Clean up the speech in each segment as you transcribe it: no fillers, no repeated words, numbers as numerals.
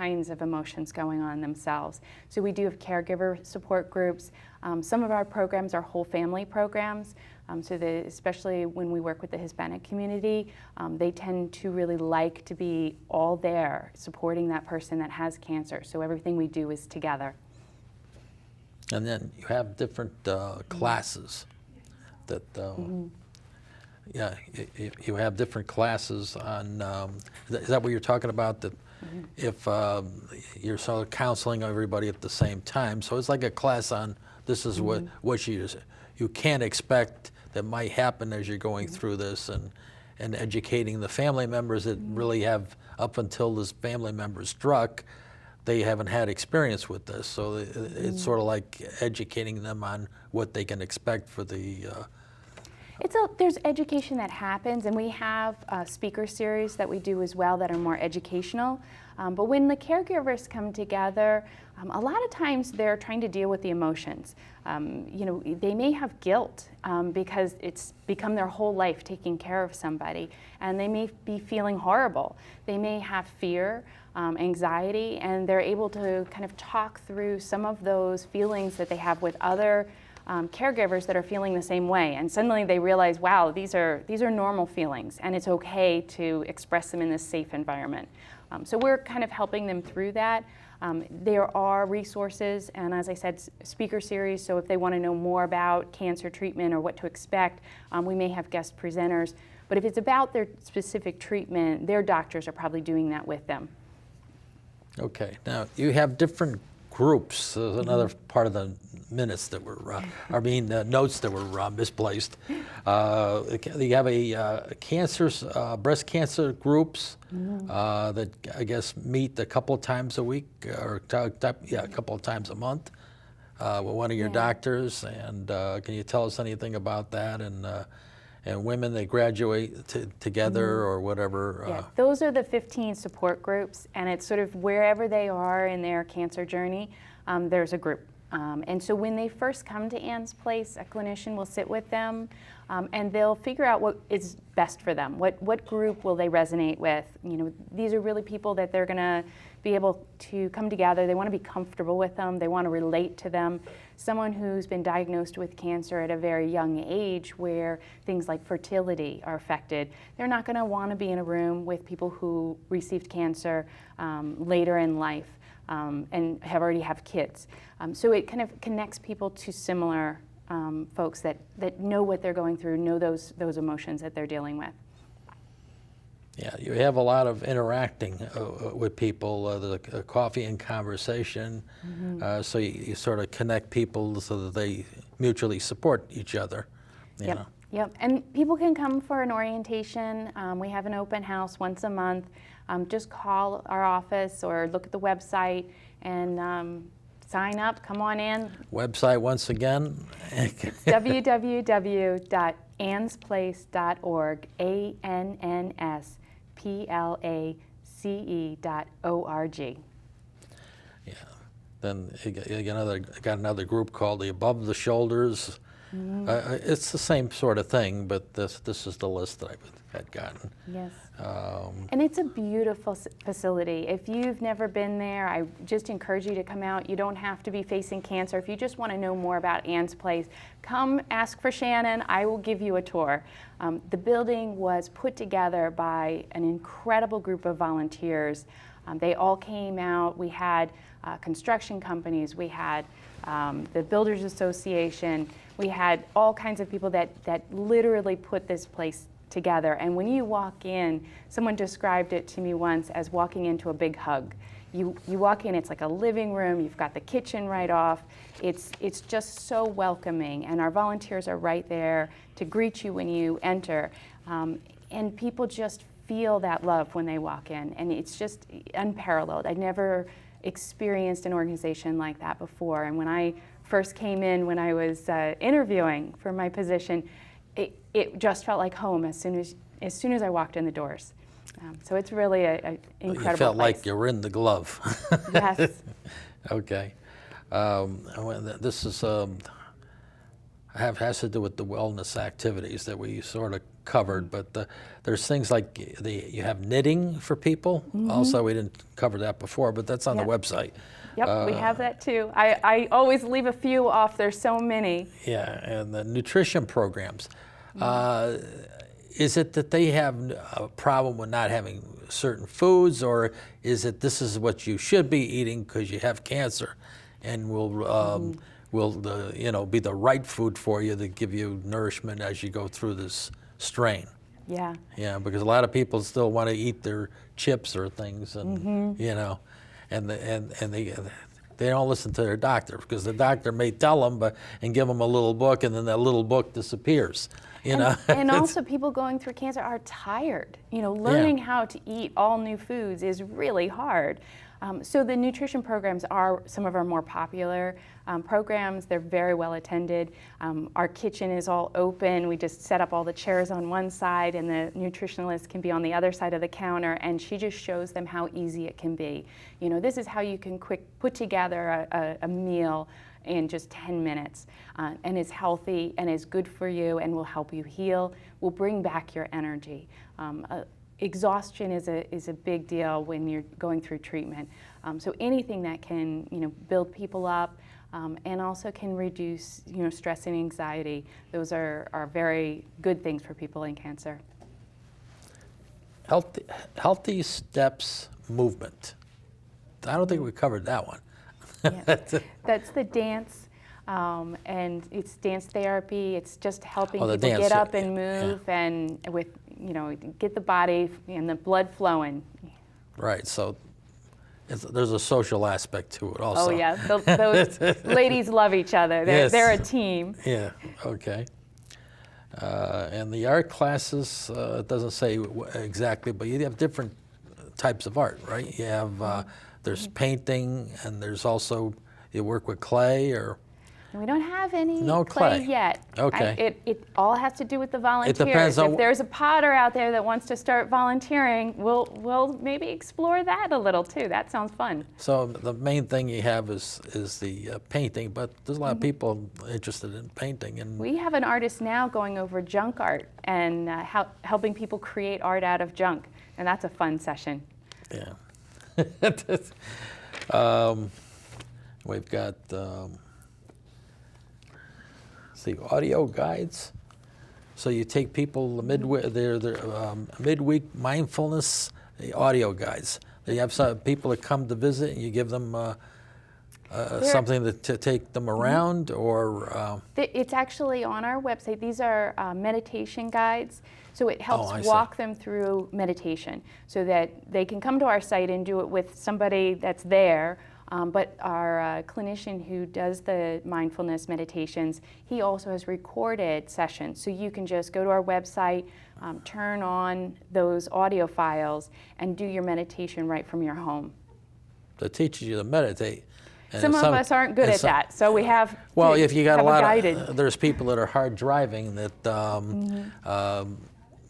kinds of emotions going on themselves. So we do have caregiver support groups. Some of our programs are whole family programs. Especially when we work with the Hispanic community, they tend to really like to be all there supporting that person that has cancer. So everything we do is together. And then you have different classes that, yeah, you have different classes on, is that what you're talking about? That if you're sort of counseling everybody at the same time, so it's like a class on this is what you can't expect that might happen as you're going through this, and educating the family members that really have, up until this family member struck, they haven't had experience with this. So it's sort of like educating them on what they can expect for the There's education that happens, and we have a speaker series that we do as well that are more educational. But when the caregivers come together, a lot of times they're trying to deal with the emotions. They may have guilt because it's become their whole life taking care of somebody, and they may be feeling horrible. They may have fear, anxiety, and they're able to kind of talk through some of those feelings that they have with other caregivers that are feeling the same way, and suddenly they realize, wow, these are normal feelings, and it's okay to express them in this safe environment. So we're kind of helping them through that. There are resources, and as I said, speaker series, so if they want to know more about cancer treatment or what to expect, we may have guest presenters. But if it's about their specific treatment, their doctors are probably doing that with them. Okay, now you have different groups. There's another part of the minutes that were, notes that were misplaced. You have a breast cancer groups that I guess meet a couple of times a week, or a couple of times a month with one of your doctors. And can you tell us anything about that? And women, they graduate together or whatever. Yeah, those are the 15 support groups, and it's sort of wherever they are in their cancer journey, there's a group. And so when they first come to Ann's Place, a clinician will sit with them, and they'll figure out what is best for them. What group will they resonate with? These are really people that they're going to be able to come together. They want to be comfortable with them. They want to relate to them. Someone who's been diagnosed with cancer at a very young age, where things like fertility are affected, they're not going to want to be in a room with people who received cancer later in life and already have kids. So it kind of connects people to similar folks that know what they're going through, know those emotions that they're dealing with. Yeah, you have a lot of interacting with people, the coffee and conversation, so you sort of connect people so that they mutually support each other. You know. Yep, and people can come for an orientation. We have an open house once a month. Just call our office or look at the website and sign up, come on in. Website once again? www.annsplace.org, ANNSPLACE.org. Yeah, then you got another group called the Above the Shoulders. It's the same sort of thing, but this is the list that I had gotten. Yes. And it's a beautiful facility. If you've never been there, I just encourage you to come out. You don't have to be facing cancer. If you just want to know more about Ann's Place, come ask for Shannon. I will give you a tour. The building was put together by an incredible group of volunteers. They all came out. We had construction companies. We had the Builders Association. We had all kinds of people that literally put this place together. And when you walk in, someone described it to me once as walking into a big hug. You walk in, it's like a living room. You've got the kitchen right off. It's just so welcoming, and our volunteers are right there to greet you when you enter. And people just feel that love when they walk in, and it's just unparalleled. I'd never experienced an organization like that before. And when I first came in, when I was interviewing for my position, it just felt like home as soon as I walked in the doors. So it's really an incredible You felt place. like you were in the glove. Yes. Okay. This is has to do with the wellness activities that we sort of covered, but there's things like you have knitting for people. Also, we didn't cover that before, but that's on the website. Yep, we have that too. I always leave a few off. There's so many. Yeah, and the nutrition programs. Is it that they have a problem with not having certain foods, or is it this is what you should be eating because you have cancer, and will be the right food for you to give you nourishment as you go through this strain? Yeah. Yeah, because a lot of people still want to eat their chips or things, and they don't listen to their doctor because the doctor may tell them, and give them a little book, and then that little book disappears. And also, people going through cancer are tired. Learning how to eat all new foods is really hard. So the nutrition programs are some of our more popular programs. They're very well attended. Our kitchen is all open. We just set up all the chairs on one side, and the nutritionalist can be on the other side of the counter, and she just shows them how easy it can be. This is how you can put together a meal in just 10 minutes, and is healthy and is good for you and will help you heal, will bring back your energy. Exhaustion is a big deal when you're going through treatment. So anything that can build people up and also can reduce stress and anxiety, those are very good things for people in cancer. Healthy Steps movement. I don't think we covered that one. Yeah. That's the dance, and it's dance therapy. It's just helping people get up and move, and with get the body and the blood flowing. Right. So there's a social aspect to it also. Oh yeah, those ladies love each other. They're a team. Yeah. Okay. And the art classes, it doesn't say exactly, but you have different types of art, right? You have there's painting, and there's also you work with clay, or we don't have any clay yet. Okay. It all has to do with the volunteers. It depends on if there's a potter out there that wants to start volunteering, we'll maybe explore that a little too. That sounds fun. So the main thing you have is the painting, but there's a lot of people interested in painting. And we have an artist now going over junk art and helping people create art out of junk, and that's a fun session. Yeah. We've got audio guides. So you take people midweek mindfulness audio guides. You have some people that come to visit, and you give them something to take them around, or it's actually on our website. These are meditation guides. So it helps walk them through meditation so that they can come to our site and do it with somebody that's there. But our clinician who does the mindfulness meditations, he also has recorded sessions. So you can just go to our website, turn on those audio files, and do your meditation right from your home. That teaches you to meditate. And some of us aren't good at that, so we have if you got a lot guided. There's people that are hard driving that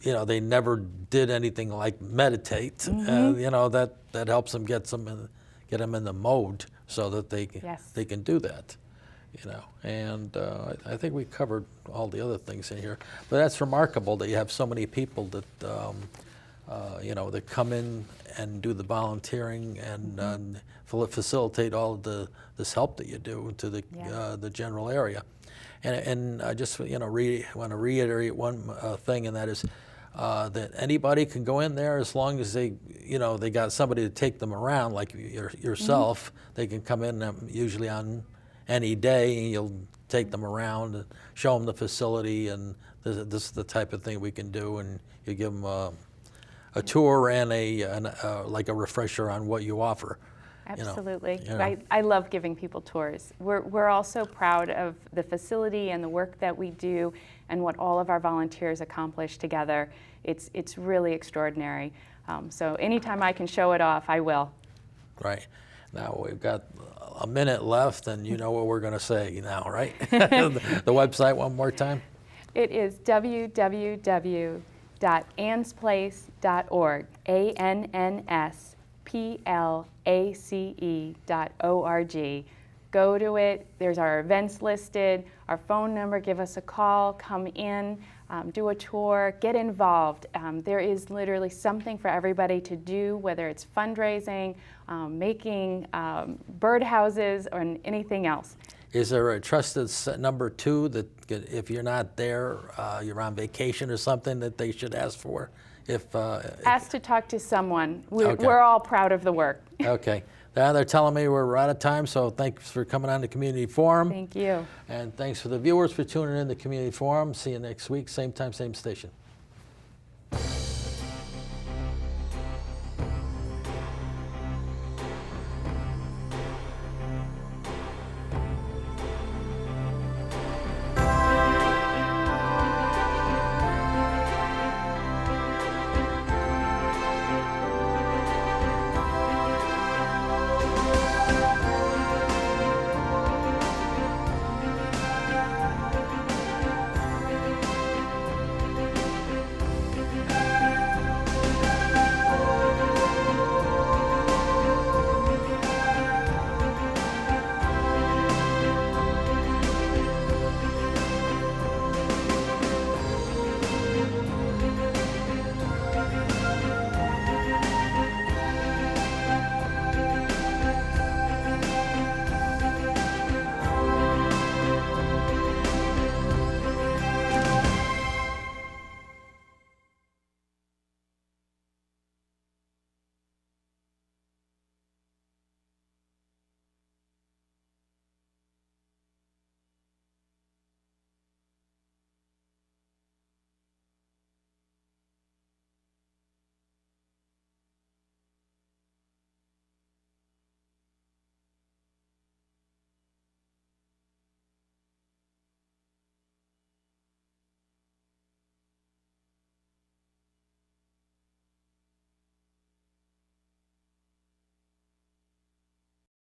they never did anything like meditate. That helps them get them in the mode so that they can do that. And I think we covered all the other things in here. But that's remarkable that you have so many people that that come in and do the volunteering and facilitate all of this help that you do to the general area. And I just want to reiterate one thing, and that is that anybody can go in there as long as they got somebody to take them around, like yourself. They can come in usually on any day, and you'll take them around and show them the facility, and this is the type of thing we can do, and you give them a tour and like a refresher on what you offer. Absolutely. I love giving people tours. We're also proud of the facility and the work that we do and what all of our volunteers accomplish together. It's really extraordinary. So anytime I can show it off, I will. Right. Now we've got a minute left, and you know what we're going to say now, right? The website one more time. It is www.ansplace.org. ANNSPLACE.org. Go to it. There's our events listed, our phone number. Give us a call. Come in. do a tour, get involved. There is literally something for everybody to do, whether it's fundraising, making birdhouses, or anything else. Is there a trusted number two that if you're not there, you're on vacation or something that they should ask for? Ask to talk to someone. Okay. We're all proud of the work. Okay. Now they're telling me we're out of time, so thanks for coming on the Community Forum. Thank you. And thanks for the viewers for tuning in to Community Forum. See you next week, same time, same station.